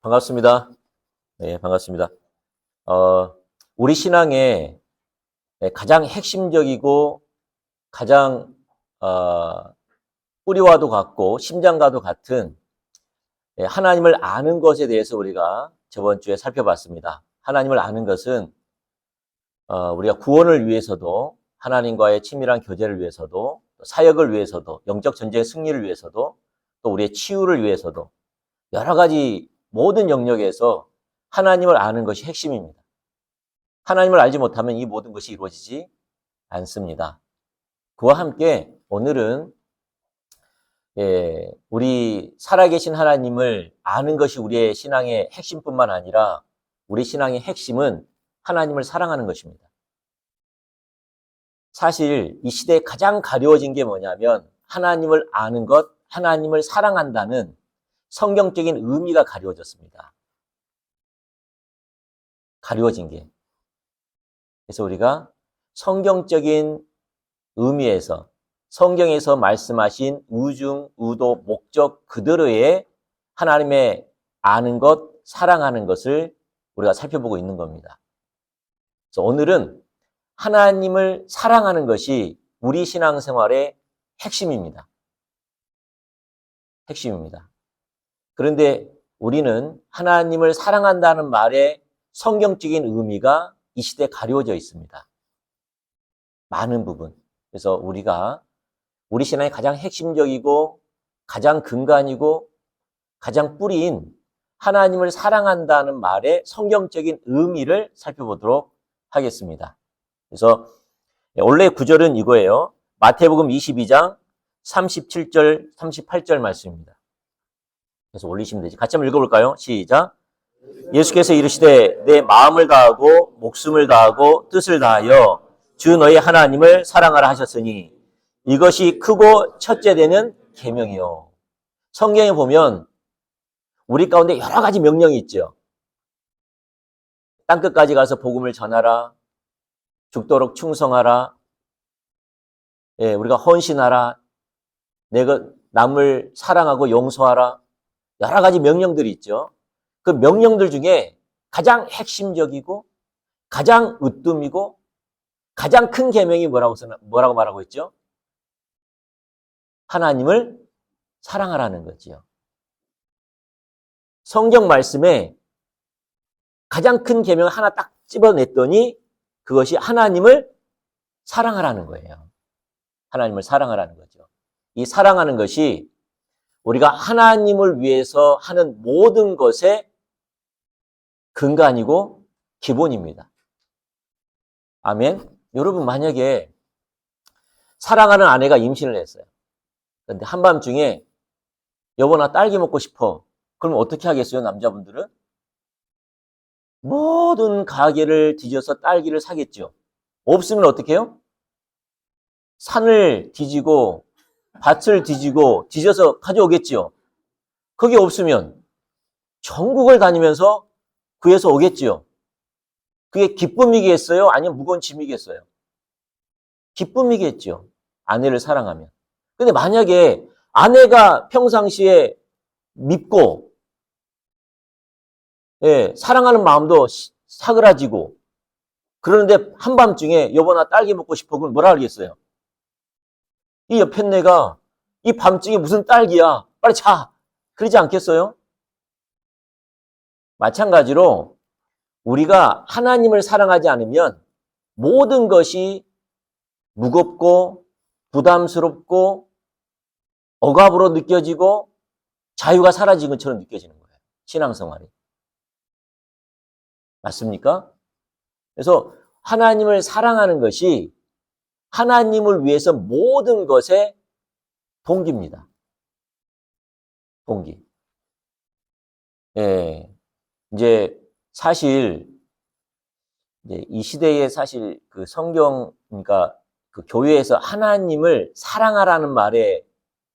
반갑습니다. 네, 반갑습니다. 우리 신앙의 가장 핵심적이고 가장 뿌리와도 같고 심장과도 같은 하나님을 아는 것에 대해서 우리가 저번 주에 살펴봤습니다. 하나님을 아는 것은 우리가 구원을 위해서도 하나님과의 친밀한 교제를 위해서도 사역을 위해서도 영적 전쟁의 승리를 위해서도 또 우리의 치유를 위해서도 여러 가지 모든 영역에서 하나님을 아는 것이 핵심입니다. 하나님을 알지 못하면 이 모든 것이 이루어지지 않습니다. 그와 함께 오늘은 우리 살아계신 하나님을 아는 것이 우리의 신앙의 핵심뿐만 아니라 우리 신앙의 핵심은 하나님을 사랑하는 것입니다. 사실 이 시대에 가장 가려워진 게 뭐냐면 하나님을 아는 것, 하나님을 사랑한다는 성경적인 의미가 가려워졌습니다. 가려워진 게. 그래서 우리가 성경적인 의미에서 성경에서 말씀하신 의중, 의도, 목적 그대로의 하나님의 아는 것, 사랑하는 것을 우리가 살펴보고 있는 겁니다. 그래서 오늘은 하나님을 사랑하는 것이 우리 신앙생활의 핵심입니다. 핵심입니다. 그런데 우리는 하나님을 사랑한다는 말의 성경적인 의미가 이 시대에 가려워져 있습니다. 많은 부분. 그래서 우리가 우리 신앙의 가장 핵심적이고 가장 근간이고 가장 뿌리인 하나님을 사랑한다는 말의 성경적인 의미를 살펴보도록 하겠습니다. 그래서 원래 구절은 이거예요. 마태복음 22장 37절, 38절 말씀입니다. 그래서 올리시면 되지. 같이 한번 읽어볼까요? 시작. 예수께서 이르시되 내 마음을 다하고 목숨을 다하고 뜻을 다하여 주 너희 하나님을 사랑하라 하셨으니 이것이 크고 첫째 되는 계명이요. 성경에 보면 우리 가운데 여러 가지 명령이 있죠. 땅끝까지 가서 복음을 전하라. 죽도록 충성하라. 우리가 헌신하라. 내가 남을 사랑하고 용서하라. 여러 가지 명령들이 있죠. 그 명령들 중에 가장 핵심적이고 가장 으뜸이고 가장 큰 계명이 뭐라고 말하고 있죠? 하나님을 사랑하라는 거지요. 성경 말씀에 가장 큰 계명 하나 딱 집어냈더니 그것이 하나님을 사랑하라는 거예요. 하나님을 사랑하라는 거죠. 이 사랑하는 것이 우리가 하나님을 위해서 하는 모든 것의 근간이고 기본입니다. 아멘. 여러분 만약에 사랑하는 아내가 임신을 했어요. 그런데 한밤중에 여보 나 딸기 먹고 싶어. 그럼 어떻게 하겠어요? 남자분들은? 모든 가게를 뒤져서 딸기를 사겠죠. 없으면 어떻게 해요? 산을 뒤지고 밭을 뒤지고 뒤져서 가져오겠지요. 그게 없으면 전국을 다니면서 구해서 오겠지요. 그게 기쁨이겠어요? 아니면 무거운 짐이겠어요? 기쁨이겠죠. 아내를 사랑하면. 근데 만약에 아내가 평상시에 밉고 사랑하는 마음도 사그라지고 그러는데 한밤중에 여보 나 딸기 먹고 싶어. 그럼 뭐라 하겠어요? 이 옆에 내가 이 밤중에 무슨 딸기야. 빨리 자. 그러지 않겠어요? 마찬가지로 우리가 하나님을 사랑하지 않으면 모든 것이 무겁고 부담스럽고 억압으로 느껴지고 자유가 사라진 것처럼 느껴지는 거예요. 신앙생활이. 맞습니까? 그래서 하나님을 사랑하는 것이 하나님을 위해서 모든 것의 동기입니다. 동기. 이제 사실 이제 이 시대에 사실 그 성경 그러니까 그 교회에서 하나님을 사랑하라는 말에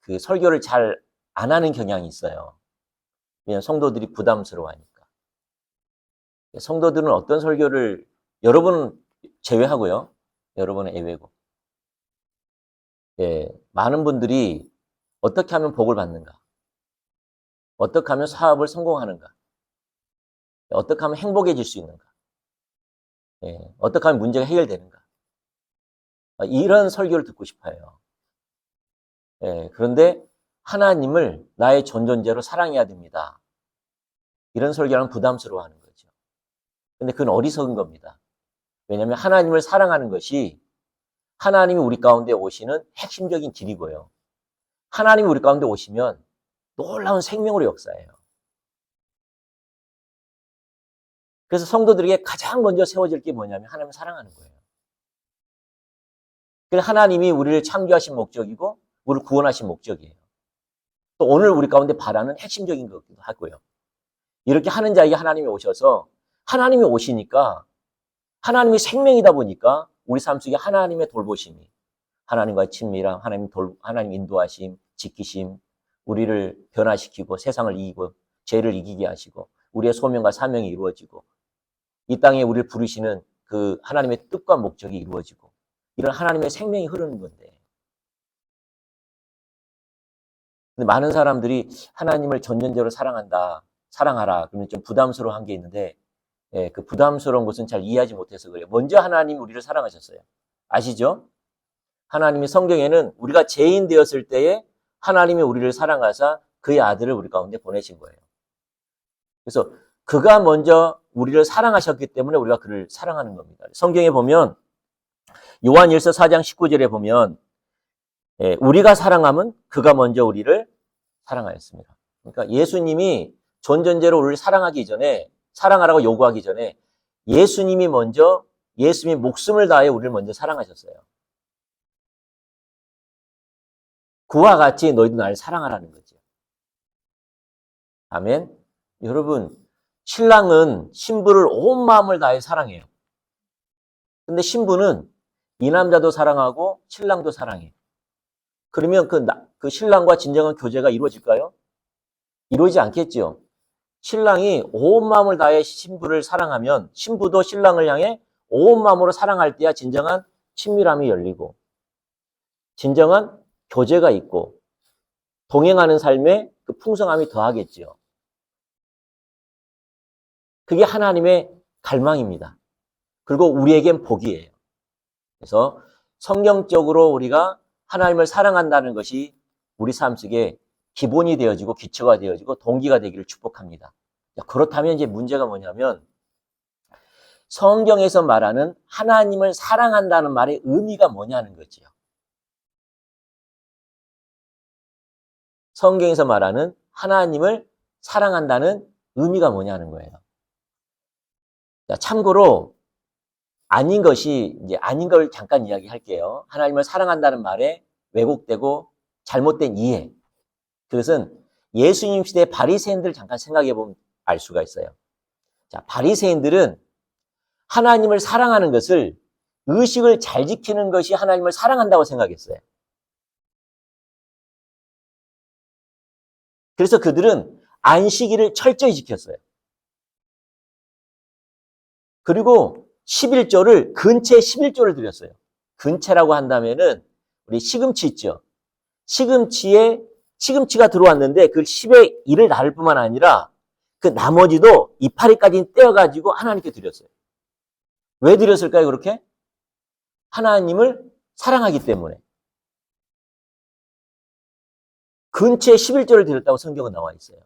그 설교를 잘 안 하는 경향이 있어요. 왜냐하면 성도들이 부담스러워하니까. 성도들은 어떤 설교를 여러분은 제외하고요. 여러분은 예외고. 많은 분들이 어떻게 하면 복을 받는가? 어떻게 하면 사업을 성공하는가? 어떻게 하면 행복해질 수 있는가? 예, 어떻게 하면 문제가 해결되는가? 이런 설교를 듣고 싶어요. 예, 그런데 하나님을 나의 전존재로 사랑해야 됩니다. 이런 설교는 부담스러워하는 거죠. 근데 그건 어리석은 겁니다. 왜냐하면 하나님을 사랑하는 것이 하나님이 우리 가운데 오시는 핵심적인 길이고요. 하나님이 우리 가운데 오시면 놀라운 생명으로 역사해요. 그래서 성도들에게 가장 먼저 세워질 게 뭐냐면 하나님을 사랑하는 거예요. 그래서 하나님이 우리를 창조하신 목적이고 우리를 구원하신 목적이에요. 또 오늘 우리 가운데 바라는 핵심적인 것기도 하고요. 이렇게 하는 자에게 하나님이 오셔서 하나님이 오시니까 하나님이 생명이다 보니까 우리 삶 속에 하나님의 돌보심이 하나님과의 친밀함, 하나님 인도하심, 지키심, 우리를 변화시키고 세상을 이기고 죄를 이기게 하시고 우리의 소명과 사명이 이루어지고 이 땅에 우리를 부르시는 그 하나님의 뜻과 목적이 이루어지고 이런 하나님의 생명이 흐르는 건데 근데 많은 사람들이 하나님을 전면적으로 사랑하라 그러면 좀 부담스러워한 게 있는데 예, 그 부담스러운 것은 잘 이해하지 못해서 그래요. 먼저 하나님이 우리를 사랑하셨어요. 아시죠? 하나님이 성경에는 우리가 죄인 되었을 때에 하나님이 우리를 사랑하사 그의 아들을 우리 가운데 보내신 거예요. 그래서 그가 먼저 우리를 사랑하셨기 때문에 우리가 그를 사랑하는 겁니다. 성경에 보면 요한일서 4장 19절에 보면 우리가 사랑하면 그가 먼저 우리를 사랑하였습니다. 그러니까 예수님이 존전제로 우리를 사랑하기 전에 사랑하라고 요구하기 전에 예수님이 먼저 예수님이 목숨을 다해 우리를 먼저 사랑하셨어요. 그와 같이 너희도 나를 사랑하라는 거죠. 아멘. 여러분, 신랑은 신부를 온 마음을 다해 사랑해요. 근데 신부는 이 남자도 사랑하고 신랑도 사랑해. 그러면 그 신랑과 진정한 교제가 이루어질까요? 이루어지지 않겠죠. 신랑이 온 마음을 다해 신부를 사랑하면 신부도 신랑을 향해 온 마음으로 사랑할 때야 진정한 친밀함이 열리고 진정한 교제가 있고 동행하는 삶에 그 풍성함이 더하겠죠. 그게 하나님의 갈망입니다. 그리고 우리에겐 복이에요. 그래서 성경적으로 우리가 하나님을 사랑한다는 것이 우리 삶 속에 기본이 되어지고 기초가 되어지고 동기가 되기를 축복합니다. 그렇다면 이제 문제가 뭐냐면 성경에서 말하는 하나님을 사랑한다는 말의 의미가 뭐냐는 거지요. 성경에서 말하는 하나님을 사랑한다는 의미가 뭐냐는 거예요. 참고로 아닌 걸 잠깐 이야기할게요. 하나님을 사랑한다는 말에 왜곡되고 잘못된 이해. 그것은 예수님 시대 바리새인들을 잠깐 생각해 보면 알 수가 있어요. 자, 바리새인들은 하나님을 사랑하는 것을 의식을 잘 지키는 것이 하나님을 사랑한다고 생각했어요. 그래서 그들은 안식일을 철저히 지켰어요. 그리고 11조를 근체 11조를 드렸어요. 근체라고 한다면은 우리 시금치 있죠. 시금치가 들어왔는데 그 10의 1을 나를 뿐만 아니라 그 나머지도 이파리까지 떼어가지고 하나님께 드렸어요. 왜 드렸을까요, 그렇게? 하나님을 사랑하기 때문에. 근체 11조를 드렸다고 성경은 나와 있어요.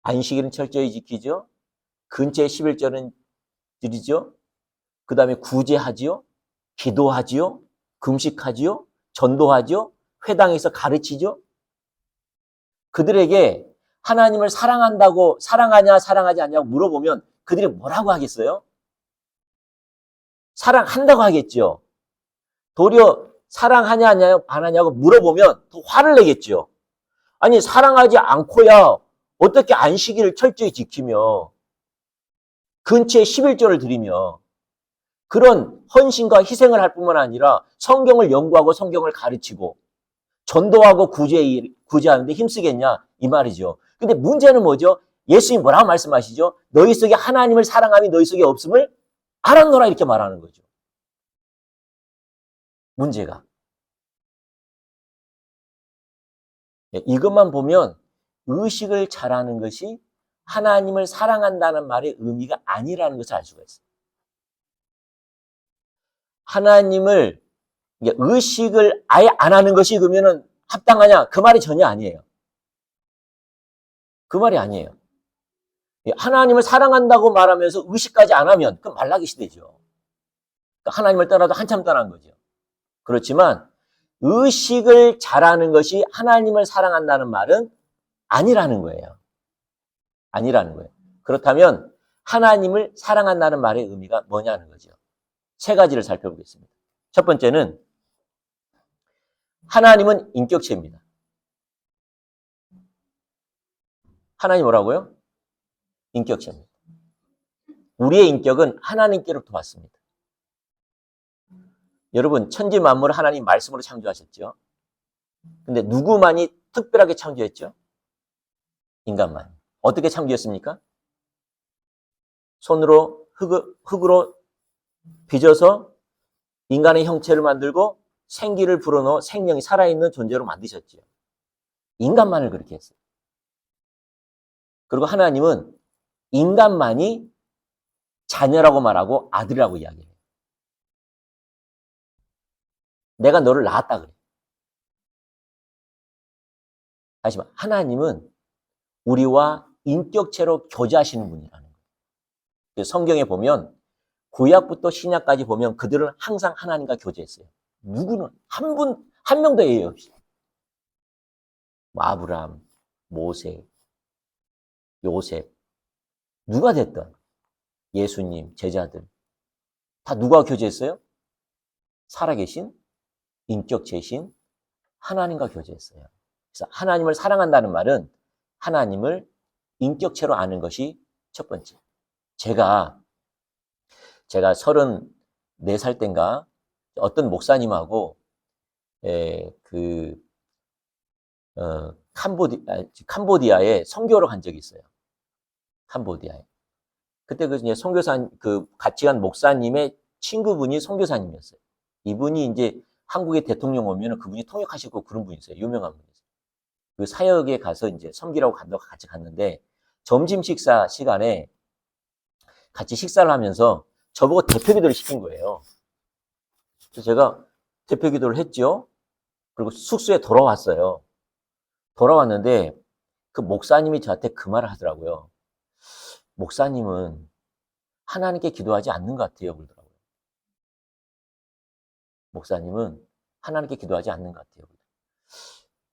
안식일은 철저히 지키죠. 근체 11조는 드리죠. 그 다음에 구제하지요. 기도하지요. 금식하지요. 전도하지요. 회당에서 가르치죠. 그들에게 하나님을 사랑한다고 사랑하냐 사랑하지 않냐고 물어보면 그들이 뭐라고 하겠어요? 사랑한다고 하겠죠. 도리어 사랑하냐 안 하냐고 물어보면 더 화를 내겠죠. 아니 사랑하지 않고야 어떻게 안식일을 철저히 지키며 근처에 11조를 드리며 그런 헌신과 희생을 할 뿐만 아니라 성경을 연구하고 성경을 가르치고 전도하고 구제하는데 힘쓰겠냐 이 말이죠. 근데 문제는 뭐죠? 예수님이 뭐라고 말씀하시죠? 너희 속에 하나님을 사랑함이 너희 속에 없음을 알았노라 이렇게 말하는 거죠. 문제가. 이것만 보면 의식을 잘하는 것이 하나님을 사랑한다는 말의 의미가 아니라는 것을 알 수가 있어요. 하나님을 의식을 아예 안 하는 것이 그러면은 합당하냐? 그 말이 전혀 아니에요. 그 말이 아니에요. 하나님을 사랑한다고 말하면서 의식까지 안 하면 그건 말라기 시대죠. 그러니까 하나님을 떠나도 한참 떠난 거죠. 그렇지만 의식을 잘하는 것이 하나님을 사랑한다는 말은 아니라는 거예요. 아니라는 거예요. 그렇다면 하나님을 사랑한다는 말의 의미가 뭐냐는 거죠. 세 가지를 살펴보겠습니다. 첫 번째는 하나님은 인격체입니다. 하나님 뭐라고요? 인격체입니다. 우리의 인격은 하나님께로부터 왔습니다. 여러분, 천지 만물을 하나님 말씀으로 창조하셨죠. 근데 누구만이 특별하게 창조했죠? 인간만. 어떻게 창조했습니까? 손으로 흙으로 빚어서 인간의 형체를 만들고 생기를 불어넣어 생명이 살아있는 존재로 만드셨죠. 인간만을 그렇게 했어요. 그리고 하나님은 인간만이 자녀라고 말하고 아들이라고 이야기해요. 내가 너를 낳았다 그래. 다시 말, 하나님은 우리와 인격체로 교제하시는 분이라는 거예요. 성경에 보면 구약부터 신약까지 보면 그들은 항상 하나님과 교제했어요. 누구는 한 명도 예외 없이. 아브라함, 모세, 요셉, 누가 됐든 예수님, 제자들 다 누가 교제했어요? 살아계신 인격체신 하나님과 교제했어요. 그래서 하나님을 사랑한다는 말은 하나님을 인격체로 아는 것이 첫 번째. 제가 34살 땐가 어떤 목사님하고 캄보디아에 선교를 간 적이 있어요. 캄보디아에. 그때 이제 선교사 같이 간 목사님의 친구분이 선교사님이었어요. 이분이 이제 한국에 대통령 오면 그분이 통역하시고 그런 분이세요. 유명한 분이세요. 그 사역에 가서 이제 섬기라고 간다고 같이 갔는데 점심 식사 시간에 같이 식사를 하면서 저보고 대표 기도를 시킨 거예요. 그래서 제가 대표 기도를 했죠. 그리고 숙소에 돌아왔어요. 돌아왔는데 그 목사님이 저한테 그 말을 하더라고요. 목사님은 하나님께 기도하지 않는 것 같아요. 그러더라고요. 목사님은 하나님께 기도하지 않는 것 같아요.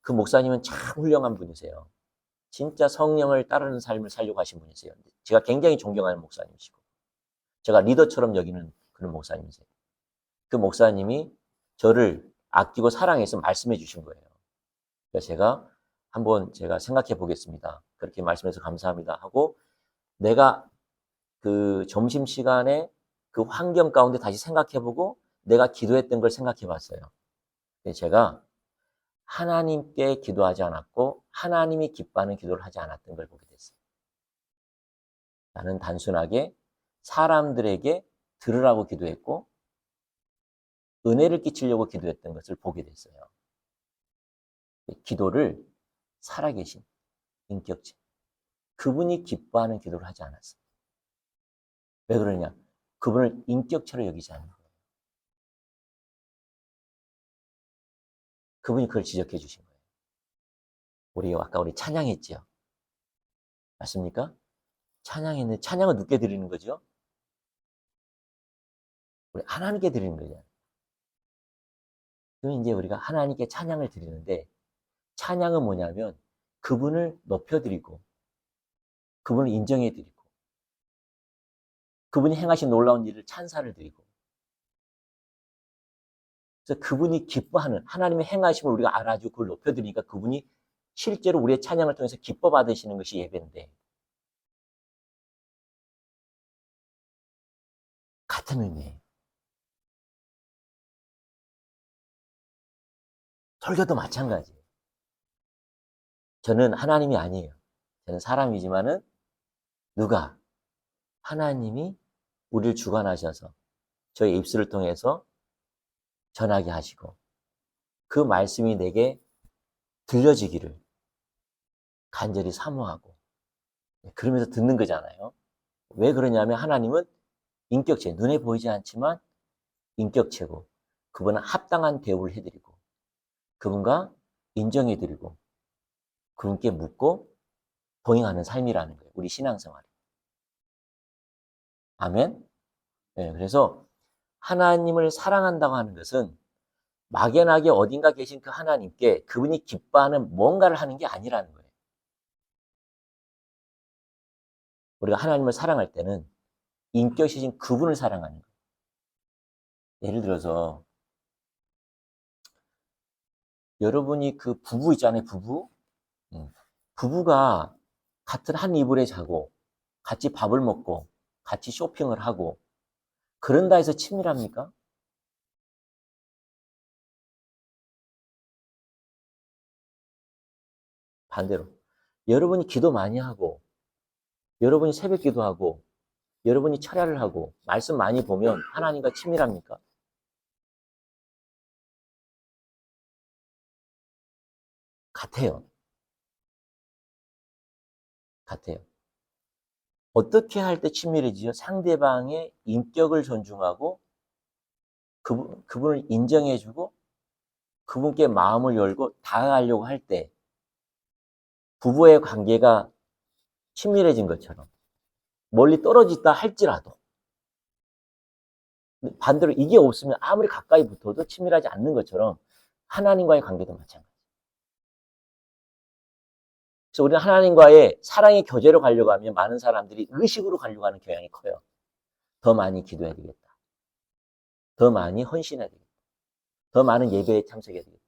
그 목사님은 참 훌륭한 분이세요. 진짜 성령을 따르는 삶을 살려고 하신 분이세요. 제가 굉장히 존경하는 목사님이시고 제가 리더처럼 여기는 그런 목사님이세요. 그 목사님이 저를 아끼고 사랑해서 말씀해 주신 거예요. 그래서 제가 생각해 보겠습니다. 그렇게 말씀해서 감사합니다 하고 내가 그 점심시간에 그 환경 가운데 다시 생각해 보고 내가 기도했던 걸 생각해 봤어요. 제가 하나님께 기도하지 않았고 하나님이 기뻐하는 기도를 하지 않았던 걸 보게 됐어요. 나는 단순하게 사람들에게 들으라고 기도했고 은혜를 끼치려고 기도했던 것을 보게 됐어요. 기도를 살아계신 인격체. 그분이 기뻐하는 기도를 하지 않았어요. 왜 그러냐? 그분을 인격체로 여기지 않는 거예요. 그분이 그걸 지적해 주신 거예요. 아까 우리 찬양했죠? 맞습니까? 찬양했는데 찬양을 누구께 드리는 거죠? 우리 하나님께 드리는 거죠. 그럼 이제 우리가 하나님께 찬양을 드리는데 찬양은 뭐냐면 그분을 높여드리고 그분을 인정해드리고 그분이 행하신 놀라운 일을 찬사를 드리고 그래서 그분이 기뻐하는 하나님의 행하심을 우리가 알아주고 그걸 높여드리니까 그분이 실제로 우리의 찬양을 통해서 기뻐 받으시는 것이 예배인데 같은 의미예요. 설교도 마찬가지예요. 저는 하나님이 아니에요. 저는 사람이지만은 누가 하나님이 우리를 주관하셔서 저의 입술을 통해서 전하게 하시고 그 말씀이 내게 들려지기를 간절히 사모하고 그러면서 듣는 거잖아요. 왜 그러냐면 하나님은 인격체, 눈에 보이지 않지만 인격체고 그분은 합당한 대우를 해드리고 그분과 인정해드리고 그분께 묻고 동행하는 삶이라는 거예요. 우리 신앙생활이. 아멘? 네, 그래서 하나님을 사랑한다고 하는 것은 막연하게 어딘가 계신 그 하나님께 그분이 기뻐하는 뭔가를 하는 게 아니라는 거예요. 우리가 하나님을 사랑할 때는 인격이신 그분을 사랑하는 거예요. 예를 들어서 여러분이 그 부부 있잖아요. 부부. 부부가 같은 한 이불에 자고 같이 밥을 먹고 같이 쇼핑을 하고 그런다 해서 친밀합니까? 반대로. 여러분이 기도 많이 하고 여러분이 새벽 기도하고 여러분이 철야를 하고 말씀 많이 보면 하나님과 친밀합니까? 같아요. 같아요. 어떻게 할 때 친밀해지죠? 상대방의 인격을 존중하고 그분을 인정해주고 그분께 마음을 열고 다가가려고 할 때 부부의 관계가 친밀해진 것처럼 멀리 떨어지다 할지라도 반대로 이게 없으면 아무리 가까이 붙어도 친밀하지 않는 것처럼 하나님과의 관계도 마찬가지예요. 그래서 우리는 하나님과의 사랑의 교제로 가려고 하면 많은 사람들이 의식으로 가려고 하는 경향이 커요. 더 많이 기도해야 되겠다. 더 많이 헌신해야 되겠다. 더 많은 예배에 참석해야 되겠다.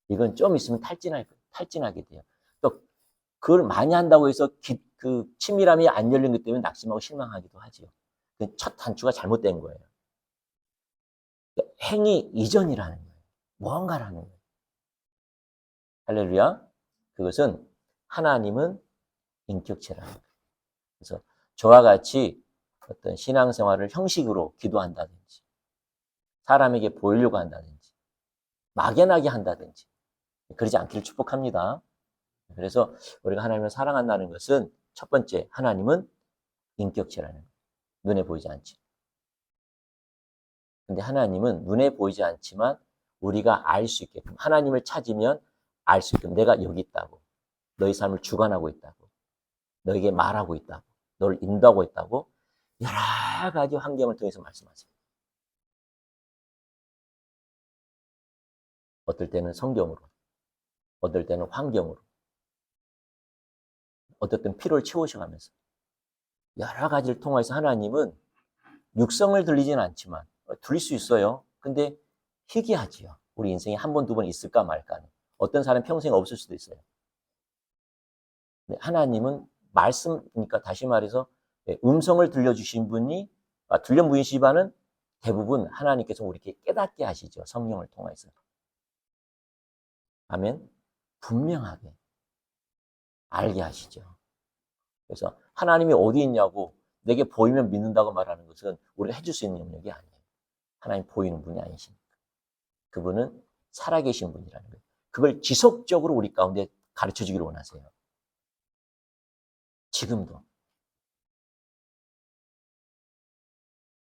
이건 좀 있으면 탈진하게 돼요. 또 그걸 많이 한다고 해서 그 친밀함이 안 열린 것 때문에 낙심하고 실망하기도 하지요. 첫 단추가 잘못된 거예요. 행위 이전이라는 거예요. 무언가라는 거예요. 할렐루야. 그것은 하나님은 인격체라는 거예요. 그래서 저와 같이 어떤 신앙생활을 형식으로 기도한다든지 사람에게 보이려고 한다든지 막연하게 한다든지 그러지 않기를 축복합니다. 그래서 우리가 하나님을 사랑한다는 것은 첫 번째 하나님은 인격체라는 거예요. 눈에 보이지 않지. 근데 하나님은 눈에 보이지 않지만 우리가 알 수 있게끔 하나님을 찾으면 알 수 있게끔 내가 여기 있다고 너희 삶을 주관하고 있다고 너에게 말하고 있다고 너를 인도하고 있다고 여러 가지 환경을 통해서 말씀하세요. 어떨 때는 성경으로 어떨 때는 환경으로 어떨 때는 필요를 채우셔가면서 여러 가지를 통해서 하나님은 육성을 들리지는 않지만 들릴 수 있어요. 근데 희귀하지요. 우리 인생에 한 번, 두 번 있을까 말까는. 어떤 사람 평생 없을 수도 있어요. 하나님은 말씀이니까 다시 말해서 음성을 들려주신 분이 들려보이시지만은 대부분 하나님께서 우리에게 깨닫게 하시죠. 성령을 통해서. 아멘. 분명하게 알게 하시죠. 그래서 하나님이 어디 있냐고 내게 보이면 믿는다고 말하는 것은 우리가 해줄 수 있는 영역이 아니에요. 하나님 보이는 분이 아니십니까? 그분은 살아계신 분이라는 거예요. 그걸 지속적으로 우리 가운데 가르쳐 주기를 원하세요. 지금도.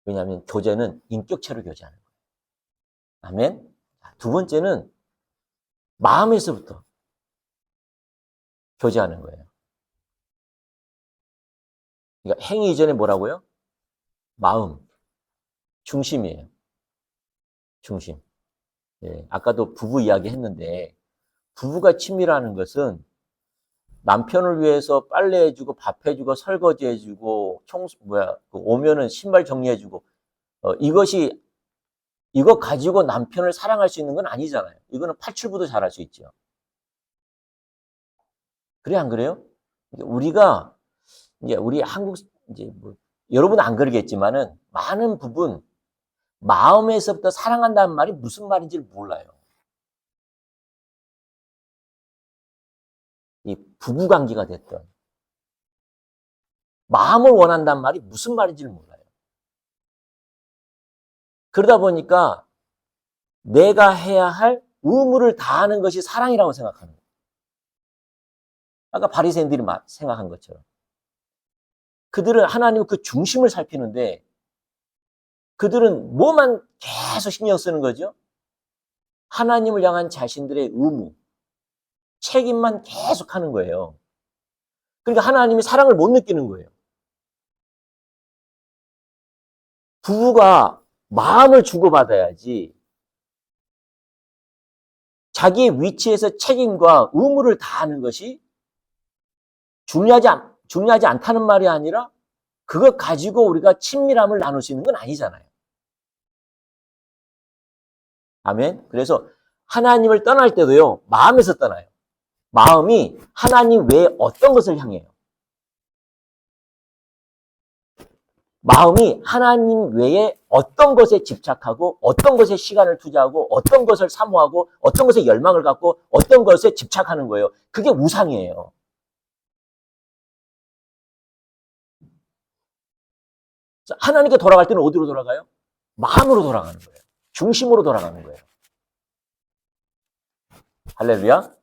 왜냐하면 교제는 인격체로 교제하는 거예요. 아멘. 두 번째는 마음에서부터 교제하는 거예요. 그러니까 행위 이전에 뭐라고요? 마음, 중심이에요. 중심. 예, 아까도 부부 이야기 했는데 부부가 친밀하는 것은 남편을 위해서 빨래해주고 밥해주고 설거지해주고 오면은 신발 정리해주고 이거 가지고 남편을 사랑할 수 있는 건 아니잖아요. 이거는 팔출부도 잘할 수 있죠. 그래 안 그래요? 우리가 이제 우리 한국 이제 여러분은 안 그러겠지만은 많은 부분 마음에서부터 사랑한다는 말이 무슨 말인지를 몰라요. 이 부부 관계가 됐던 마음을 원한다는 말이 무슨 말인지를 몰라요. 그러다 보니까 내가 해야 할 의무를 다하는 것이 사랑이라고 생각하는 거예요. 아까 바리새인들이 생각한 것처럼. 그들은 하나님 그 중심을 살피는데 그들은 뭐만 계속 신경 쓰는 거죠? 하나님을 향한 자신들의 의무, 책임만 계속 하는 거예요. 그러니까 하나님이 사랑을 못 느끼는 거예요. 부부가 마음을 주고받아야지 자기의 위치에서 책임과 의무를 다하는 것이 중요하지 않다는 말이 아니라 그것 가지고 우리가 친밀함을 나눌 수 있는 건 아니잖아요. 아멘. 그래서 하나님을 떠날 때도요, 마음에서 떠나요. 마음이 하나님 외에 어떤 것을 향해요. 마음이 하나님 외에 어떤 것에 집착하고 어떤 것에 시간을 투자하고 어떤 것을 사모하고 어떤 것에 열망을 갖고 어떤 것에 집착하는 거예요. 그게 우상이에요. 하나님께 돌아갈 때는 어디로 돌아가요? 마음으로 돌아가는 거예요. 중심으로 돌아가는 거예요. 할렐루야.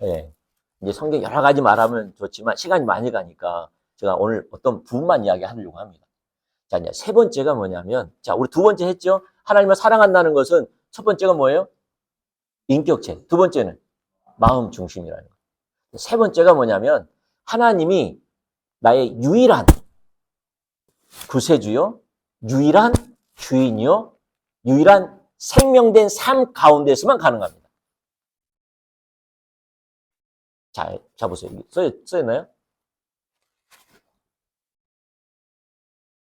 네. 이제 성경 여러 가지 말하면 좋지만 시간이 많이 가니까 제가 오늘 어떤 부분만 이야기하려고 합니다. 자, 이제 세 번째가 뭐냐면, 자, 우리 두 번째 했죠? 하나님을 사랑한다는 것은 첫 번째가 뭐예요? 인격체. 두 번째는 마음 중심이라는 거예요. 세 번째가 뭐냐면, 하나님이 나의 유일한 구세주요, 유일한 주인이요, 유일한 생명된 삶 가운데서만 가능합니다. 자 보세요. 써있나요?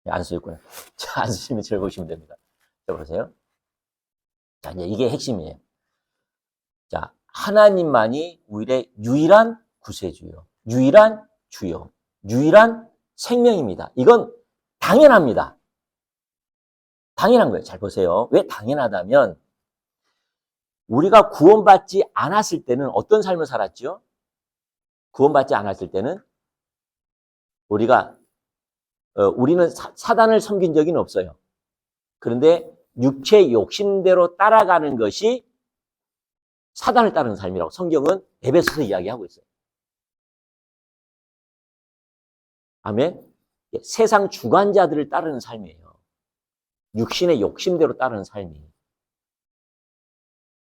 안 써있구나. 자, 안 쓰시면 잘 보시면 됩니다. 자, 보세요. 자, 이제 이게 핵심이에요. 자, 하나님만이 우리의 유일한 구세주요, 유일한 주요, 유일한 생명입니다. 이건 당연합니다. 당연한 거예요. 잘 보세요. 왜 당연하다면 우리가 구원받지 않았을 때는 어떤 삶을 살았죠? 구원받지 않았을 때는 우리는 사단을 섬긴 적은 없어요. 그런데 육체 욕심대로 따라가는 것이 사단을 따르는 삶이라고 성경은 에베소서 이야기하고 있어요. 아멘. 세상 주관자들을 따르는 삶이에요. 육신의 욕심대로 따르는 삶이.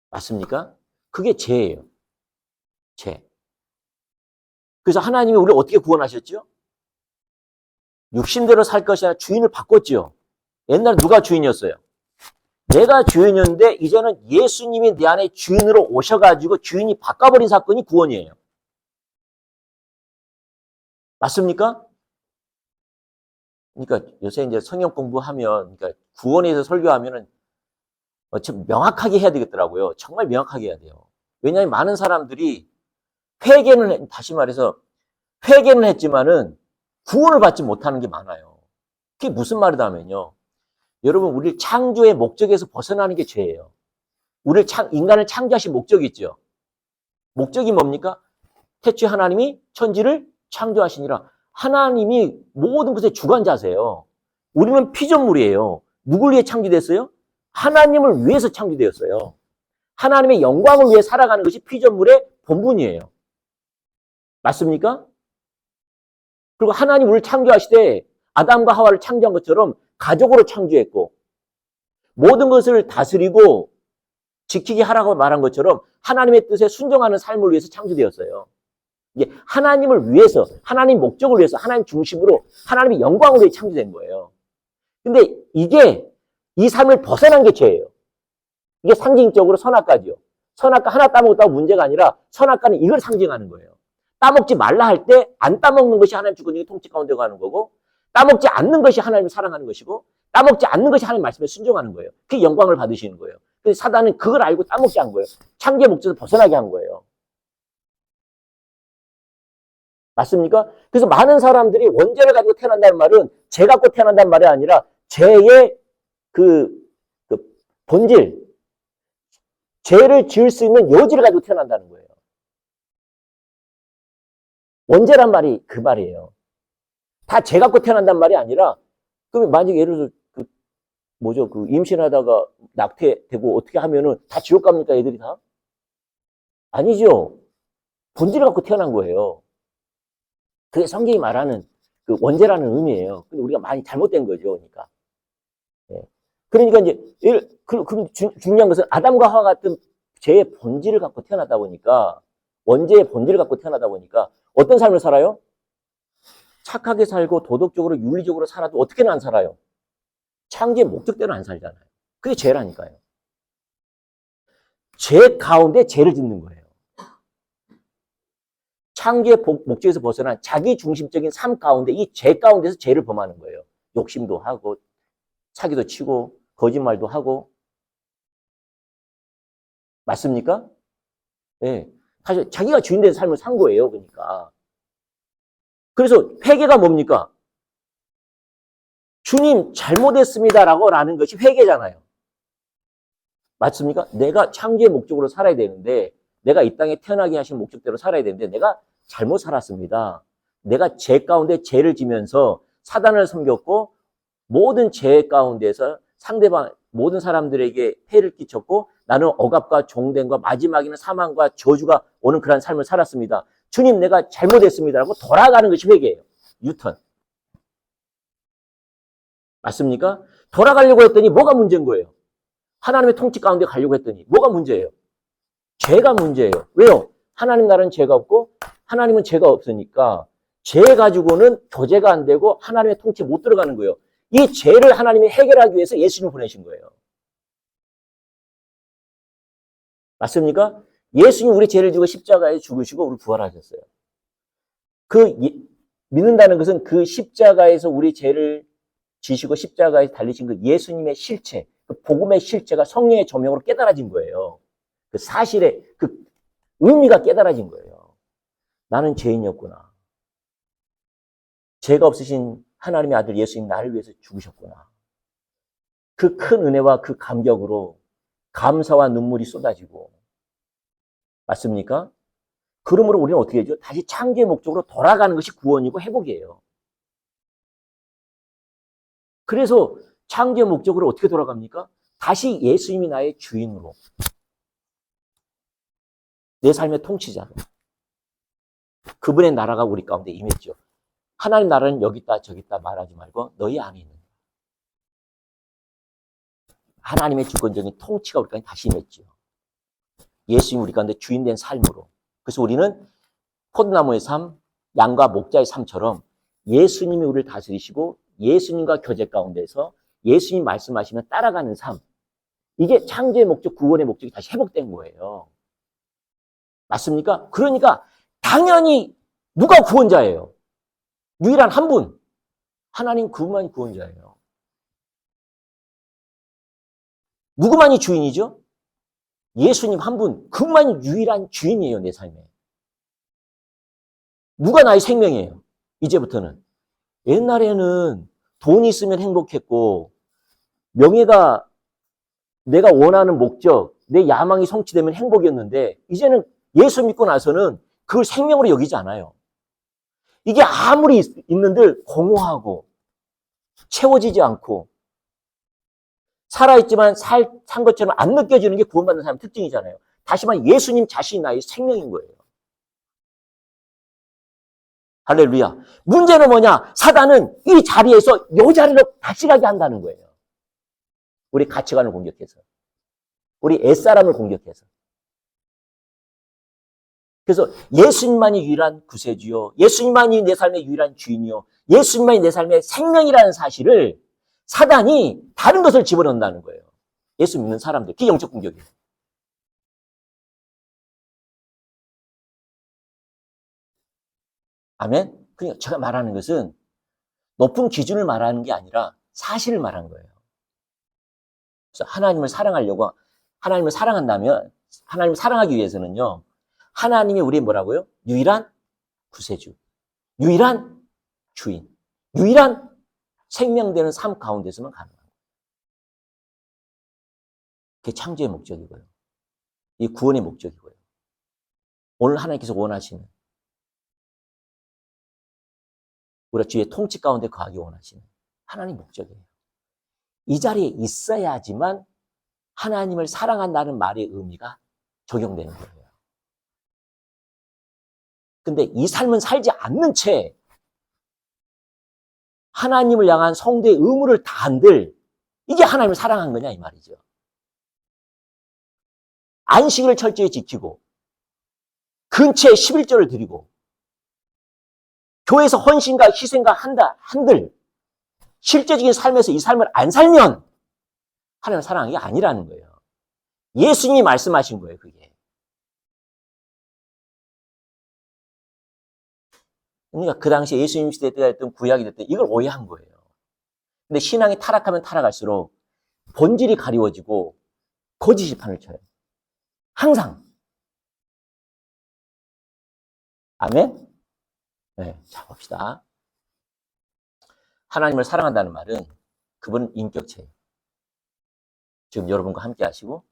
맞습니까? 그게 죄예요. 죄. 그래서 하나님이 우리를 어떻게 구원하셨죠? 육신대로 살 것이 아니라 주인을 바꿨죠. 옛날에 누가 주인이었어요? 내가 주인이었는데 이제는 예수님이 내 안에 주인으로 오셔가지고 주인이 바꿔버린 사건이 구원이에요. 맞습니까? 그러니까 요새 이제 성경 공부하면, 그러니까 구원에 대해서 설교하면은 좀 명확하게 해야 되겠더라고요. 정말 명확하게 해야 돼요. 왜냐하면 많은 사람들이 다시 말해서 회개는 했지만은 구원을 받지 못하는 게 많아요. 그게 무슨 말이다 하면요. 여러분, 우리 창조의 목적에서 벗어나는 게 죄예요. 인간을 창조하신 목적이 있죠. 목적이 뭡니까? 태초에 하나님이 천지를 창조하시니라. 하나님이 모든 것의 주관자세요. 우리는 피조물이에요. 누굴 위해 창조됐어요? 하나님을 위해서 창조되었어요. 하나님의 영광을 위해 살아가는 것이 피조물의 본분이에요. 맞습니까? 그리고 하나님 우리를 창조하시되 아담과 하와를 창조한 것처럼 가족으로 창조했고 모든 것을 다스리고 지키게 하라고 말한 것처럼 하나님의 뜻에 순종하는 삶을 위해서 창조되었어요. 이게 하나님을 위해서, 하나님 목적을 위해서, 하나님 중심으로 하나님의 영광을 위해 창조된 거예요. 근데 이 삶을 벗어난 게 죄예요. 이게 상징적으로 선악과지요. 선악과 하나 따먹었다고 문제가 아니라 선악과는 이걸 상징하는 거예요. 따먹지 말라 할 때 안 따먹는 것이 하나님 주권적인 통치 가운데 가는 거고 따먹지 않는 것이 하나님을 사랑하는 것이고 따먹지 않는 것이 하나님 말씀에 순종하는 거예요. 그게 영광을 받으시는 거예요. 그래서 사단은 그걸 알고 따먹지 않은 거예요. 창조의 목적을 벗어나게 한 거예요. 맞습니까? 그래서 많은 사람들이 원죄를 가지고 태어난다는 말은 죄 갖고 태어난다는 말이 아니라 죄의 그 본질, 죄를 지을 수 있는 여지를 가지고 태어난다는 거예요. 원죄란 말이 그 말이에요. 다 죄 갖고 태어난다는 말이 아니라, 그러면 만약에 예를 들어서, 임신하다가 낙태되고 어떻게 하면은 다 지옥 갑니까, 애들이 다? 아니죠. 본질을 갖고 태어난 거예요. 그게 성경이 말하는 그 원죄라는 의미예요. 근데 우리가 많이 잘못된 거죠. 그러니까. 예. 그러니까 이제 그럼 중요한 것은 아담과 하와 같은 죄의 본질을 갖고 태어나다 보니까 원죄의 본질을 갖고 태어나다 보니까 어떤 삶을 살아요? 착하게 살고 도덕적으로 윤리적으로 살아도 어떻게는 안 살아요. 창조의 목적대로 안 살잖아요. 그게 죄라니까요. 죄 가운데 죄를 짓는 거예요. 창조의 목적에서 벗어난 자기 중심적인 삶 가운데 이 죄 가운데서 죄를 범하는 거예요. 욕심도 하고 사기도 치고 거짓말도 하고. 맞습니까? 네. 사실 자기가 주인된 삶을 산 거예요. 그러니까. 그래서 회개가 뭡니까? 주님 잘못했습니다라고 라는 것이 회개잖아요. 맞습니까? 내가 창조의 목적으로 살아야 되는데 내가 이 땅에 태어나게 하신 목적대로 살아야 되는데 내가 잘못 살았습니다. 내가 죄 가운데 죄를 지면서 사단을 섬겼고 모든 죄 가운데서 상대방 모든 사람들에게 해를 끼쳤고 나는 억압과 종된과 마지막에는 사망과 저주가 오는 그런 삶을 살았습니다. 주님 내가 잘못했습니다라고 돌아가는 것이 회개예요. 유턴. 맞습니까? 돌아가려고 했더니 뭐가 문제인 거예요? 하나님의 통치 가운데 가려고 했더니 뭐가 문제예요? 죄가 문제예요. 왜요? 하나님 나라는 죄가 없고 하나님은 죄가 없으니까 죄 가지고는 교제가 안 되고 하나님의 통치에 못 들어가는 거예요. 이 죄를 하나님이 해결하기 위해서 예수님을 보내신 거예요. 맞습니까? 예수님이 우리 죄를 지고 십자가에 죽으시고 우리 부활하셨어요. 믿는다는 것은 그 십자가에서 우리 죄를 지시고 십자가에 달리신 그 예수님의 실체, 그 복음의 실체가 성령의 조명으로 깨달아진 거예요. 그 사실의 그 의미가 깨달아진 거예요. 나는 죄인이었구나. 죄가 없으신 하나님의 아들 예수님 나를 위해서 죽으셨구나. 그 큰 은혜와 그 감격으로 감사와 눈물이 쏟아지고. 맞습니까? 그러므로 우리는 어떻게 해야죠? 다시 창조의 목적으로 돌아가는 것이 구원이고 회복이에요. 그래서 창조의 목적으로 어떻게 돌아갑니까? 다시 예수님이 나의 주인으로. 내 삶의 통치자로. 그분의 나라가 우리 가운데 임했죠. 하나님 나라는 여기 있다 저기 있다 말하지 말고 너희 안에 있는 하나님의 주권적인 통치가 우리 가운데 다시 임했죠. 예수님이 우리 가운데 주인된 삶으로. 그래서 우리는 포도나무의 삶, 양과 목자의 삶처럼 예수님이 우리를 다스리시고 예수님과 교제 가운데서 예수님 말씀하시면 따라가는 삶. 이게 창조의 목적, 구원의 목적이 다시 회복된 거예요. 맞습니까? 그러니까 당연히 누가 구원자예요? 유일한 한 분. 하나님 그분만이 구원자예요. 누구만이 주인이죠? 예수님 한 분. 그분만이 유일한 주인이에요, 내 삶에. 누가 나의 생명이에요? 이제부터는. 옛날에는 돈이 있으면 행복했고 명예가 내가 원하는 목적, 내 야망이 성취되면 행복이었는데 이제는 예수 믿고 나서는 그걸 생명으로 여기지 않아요. 이게 아무리 있는들 공허하고 채워지지 않고 살아있지만 산 것처럼 안 느껴지는 게 구원받는 사람의 특징이잖아요. 다시 말해 예수님 자신이 나의 생명인 거예요. 할렐루야. 문제는 뭐냐? 사단은 이 자리에서 이 자리로 다시 가게 한다는 거예요. 우리 가치관을 공격해서. 우리 옛사람을 공격해서. 그래서 예수님만이 유일한 구세주요. 예수님만이 내 삶의 유일한 주인이요. 예수님만이 내 삶의 생명이라는 사실을 사단이 다른 것을 집어넣는다는 거예요. 예수 믿는 사람들. 그게 영적 공격이에요. 아멘? 그러니까 제가 말하는 것은 높은 기준을 말하는 게 아니라 사실을 말하는 거예요. 그래서 하나님을 사랑하려고, 하나님을 사랑한다면, 하나님을 사랑하기 위해서는요, 하나님이 우리의 뭐라고요? 유일한 구세주, 유일한 주인, 유일한 생명되는 삶 가운데서만 가능한 거예요. 그게 창조의 목적이고요. 이 구원의 목적이고요. 오늘 하나님께서 원하시는 우리가 주의 통치 가운데 거하기 원하시는 하나님 목적이에요. 이 자리에 있어야지만 하나님을 사랑한다는 말의 의미가 적용되는 거예요. 근데 이 삶은 살지 않는 채 하나님을 향한 성도의 의무를 다한들 이게 하나님을 사랑한 거냐 이 말이죠. 안식을 철저히 지키고 근처에 11조를 드리고 교회에서 헌신과 희생과 한들 실제적인 삶에서 이 삶을 안 살면 하나님을 사랑한 게 아니라는 거예요. 예수님이 말씀하신 거예요, 그게. 그러니까 그 당시에 예수님 시대 때 했던 구약이 됐든 이걸 오해한 거예요. 근데 신앙이 타락하면 타락할수록 본질이 가리워지고 거짓이 판을 쳐요. 항상. 아멘? 네, 자 봅시다. 하나님을 사랑한다는 말은 그분은 인격체예요. 지금 여러분과 함께 하시고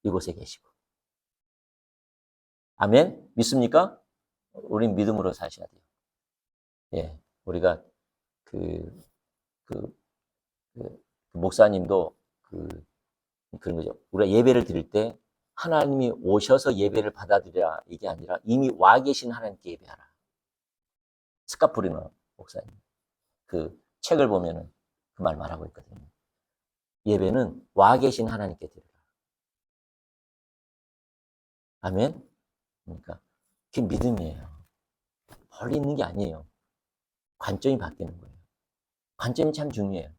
이곳에 계시고. 아멘? 믿습니까? 우린 믿음으로 사셔야 돼요. 예, 우리가 목사님도 그런 거죠. 우리가 예배를 드릴 때 하나님이 오셔서 예배를 받아들여라 이게 아니라 이미 와 계신 하나님께 예배하라. 스카프리너 목사님 그 책을 보면은 그 말 말하고 있거든요. 예배는 와 계신 하나님께 드려라. 아멘? 그러니까 그게 믿음이에요. 멀리 있는 게 아니에요. 관점이 바뀌는 거예요. 관점이 참 중요해요.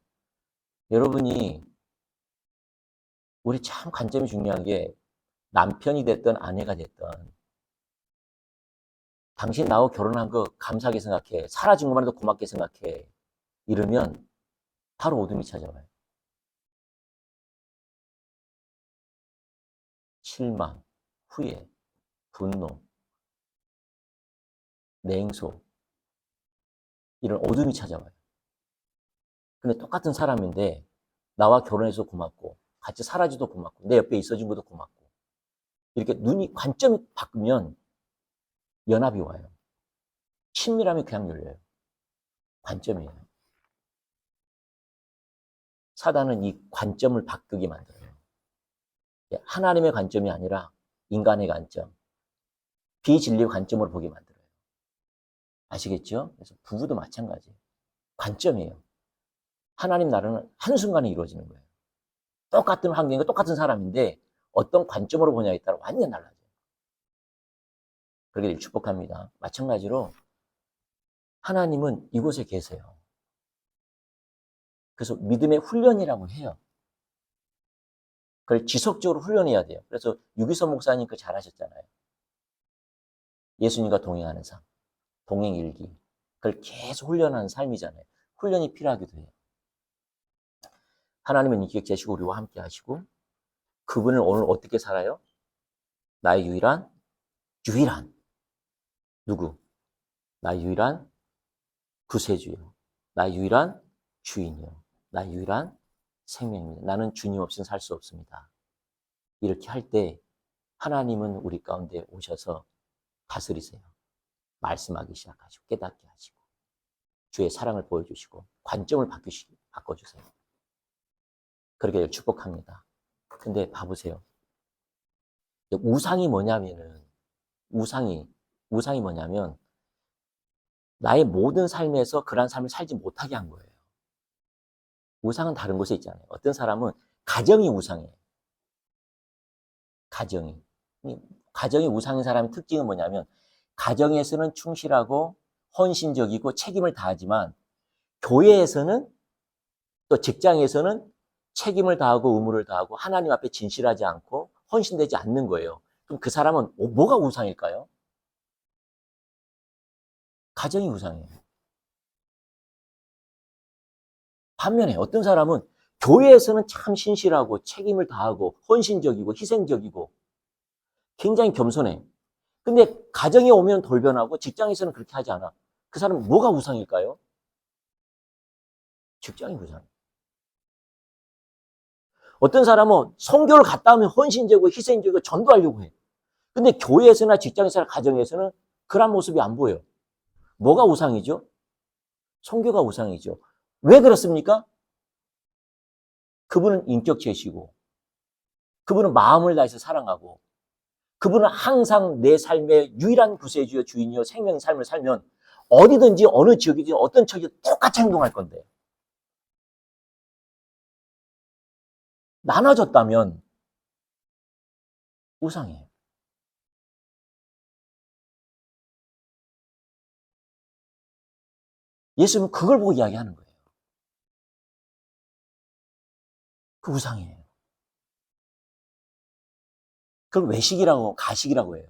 여러분이 우리 참 관점이 중요한 게 남편이 됐든 아내가 됐든 당신 나하고 결혼한 거 감사하게 생각해. 사라진 것만 해도 고맙게 생각해. 이러면 바로 어둠이 찾아와요. 실망, 후회, 분노, 냉소 이런 어둠이 찾아와요. 근데 똑같은 사람인데 나와 결혼해서 고맙고 같이 살아줘도 고맙고 내 옆에 있어준 것도 고맙고 이렇게 관점이 바꾸면 연합이 와요. 친밀함이 그냥 열려요. 관점이에요. 사단은 이 관점을 바꾸게 만들어요. 하나님의 관점이 아니라 인간의 관점, 비진리의 관점으로 보게 만들어요. 아시겠죠? 그래서 부부도 마찬가지예요. 관점이에요. 하나님 나라는 한순간에 이루어지는 거예요. 똑같은 환경과 똑같은 사람인데 어떤 관점으로 보냐에 따라 완전 달라져요. 그렇게 축복합니다. 마찬가지로 하나님은 이곳에 계세요. 그래서 믿음의 훈련이라고 해요. 그걸 지속적으로 훈련해야 돼요. 그래서 유기서 목사님 그 잘하셨잖아요. 예수님과 동행하는 삶, 동행일기. 그걸 계속 훈련하는 삶이잖아요. 훈련이 필요하기도 해요. 하나님은 인격체시고 우리와 함께 하시고 그분을 오늘 어떻게 살아요? 나의 유일한 누구? 나의 유일한 구세주요. 나의 유일한 주인이요. 나의 유일한 생명입니다. 나는 주님 없이는 살 수 없습니다. 이렇게 할 때 하나님은 우리 가운데 오셔서 다스리세요. 말씀하기 시작하시고 깨닫게 하시고 주의 사랑을 보여주시고 관점을 바꿔주세요. 그렇게 축복합니다. 근데 봐보세요. 우상이 뭐냐면은 우상이 뭐냐면 나의 모든 삶에서 그런 삶을 살지 못하게 한 거예요. 우상은 다른 곳에 있잖아요. 어떤 사람은 가정이 우상이에요. 가정이 우상인 사람의 특징은 뭐냐면 가정에서는 충실하고 헌신적이고 책임을 다하지만 교회에서는 또 직장에서는 책임을 다하고 의무를 다하고 하나님 앞에 진실하지 않고 헌신되지 않는 거예요. 그럼 그 사람은 뭐가 우상일까요? 가정이 우상이에요. 반면에 어떤 사람은 교회에서는 참 신실하고 책임을 다하고 헌신적이고 희생적이고 굉장히 겸손해. 근데 가정에 오면 돌변하고 직장에서는 그렇게 하지 않아. 그 사람은 뭐가 우상일까요? 직장이 우상이에요. 어떤 사람은 성교를 갔다 오면 헌신적이고 희생적이고 전도하려고 해. 근데 교회에서나 직장에서나 가정에서는 그런 모습이 안 보여요. 뭐가 우상이죠? 성교가 우상이죠. 왜 그렇습니까? 그분은 인격체시고 그분은 마음을 다해서 사랑하고 그분은 항상 내 삶의 유일한 구세주여 주인이여 생명의 삶을 살면 어디든지 어느 지역이든지 어떤 처지든 똑같이 행동할 건데 나눠졌다면 우상이에요. 예수님은 그걸 보고 이야기하는 거예요. 그 우상이에요. 그걸 외식이라고 가식이라고 해요.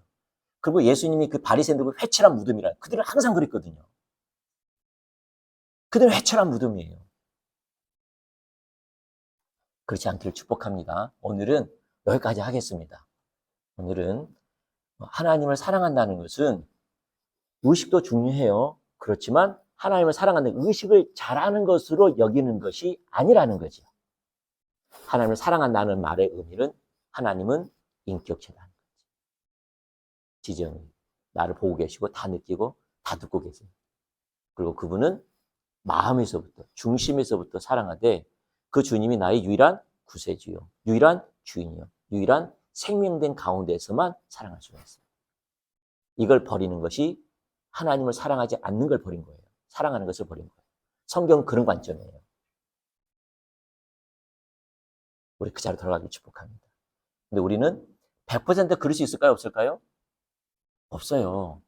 그리고 예수님이 그 바리새인들을 회칠한 무덤이라 그들은 항상 그랬거든요. 그들은 회칠한 무덤이에요. 그렇지 않기를 축복합니다. 오늘은 여기까지 하겠습니다. 오늘은 하나님을 사랑한다는 것은 의식도 중요해요. 그렇지만 하나님을 사랑한다는 의식을 잘하는 것으로 여기는 것이 아니라는 거죠. 하나님을 사랑한다는 말의 의미는 하나님은 인격체다. 지정이 나를 보고 계시고 다 느끼고 다 듣고 계세요. 그리고 그분은 마음에서부터 중심에서부터 사랑하되 그 주님이 나의 유일한 구세주요, 유일한 주인이요, 유일한 생명된 가운데에서만 사랑할 수가 있어요. 이걸 버리는 것이 하나님을 사랑하지 않는 걸 버린 거예요. 사랑하는 것을 버린 거예요. 성경은 그런 관점이에요. 우리 그 자리로 돌아가길 축복합니다. 근데 우리는 100% 그럴 수 있을까요? 없을까요? 없어요.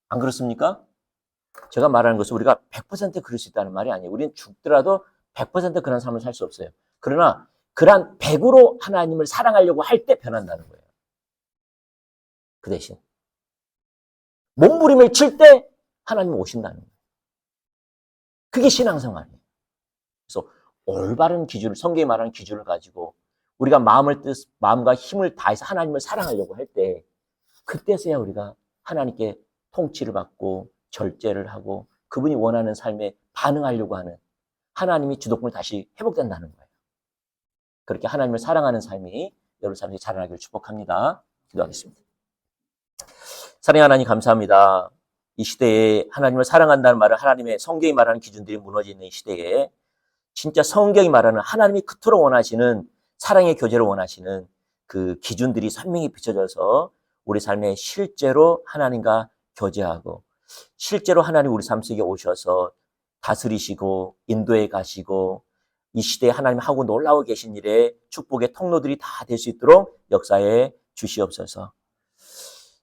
안 그렇습니까? 제가 말하는 것은 우리가 100% 그럴 수 있다는 말이 아니에요. 우리는 죽더라도 100% 그런 삶을 살 수 없어요. 그러나 그런 100으로 하나님을 사랑하려고 할 때 변한다는 거예요. 그 대신 몸부림을 칠 때 하나님 오신다는 거예요. 그게 신앙생활이에요. 그래서 올바른 기준을, 성경이 말하는 기준을 가지고 우리가 마음과 힘을 다해서 하나님을 사랑하려고 할 때 그때서야 우리가 하나님께 통치를 받고 절제를 하고 그분이 원하는 삶에 반응하려고 하는 하나님이 주도권을 다시 회복된다는 거예요. 그렇게 하나님을 사랑하는 삶이 여러분 삶에 자라나기를 축복합니다. 기도하겠습니다. 사랑하는 하나님 감사합니다. 이 시대에 하나님을 사랑한다는 말을 하나님의 성경이 말하는 기준들이 무너지는 이 시대에 진짜 성경이 말하는 하나님이 그토록 원하시는 사랑의 교제를 원하시는 그 기준들이 선명히 비춰져서 우리 삶에 실제로 하나님과 교제하고 실제로 하나님 우리 삶 속에 오셔서 다스리시고 인도해 가시고 이 시대에 하나님 하고 놀라워 계신 일에 축복의 통로들이 다 될 수 있도록 역사해 주시옵소서.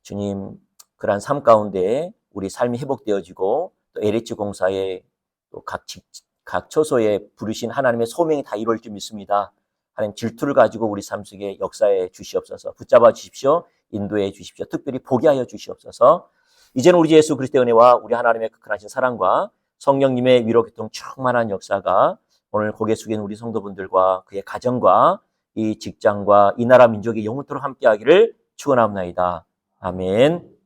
주님, 그러한 삶 가운데 우리 삶이 회복되어지고 또 LH 공사의 또 각 처소에 부르신 하나님의 소명이 다 이루어질 줄 믿습니다. 하나님 질투를 가지고 우리 삶 속에 역사해 주시옵소서. 붙잡아 주십시오. 인도해 주십시오. 특별히 보게 하여 주시옵소서. 이제는 우리 예수 그리스도의 은혜와 우리 하나님의 극한하신 사랑과 성령님의 위로 교통 충만한 역사가 오늘 고개 숙인 우리 성도분들과 그의 가정과 이 직장과 이 나라 민족이 영원토록 함께하기를 축원합니다. 아멘.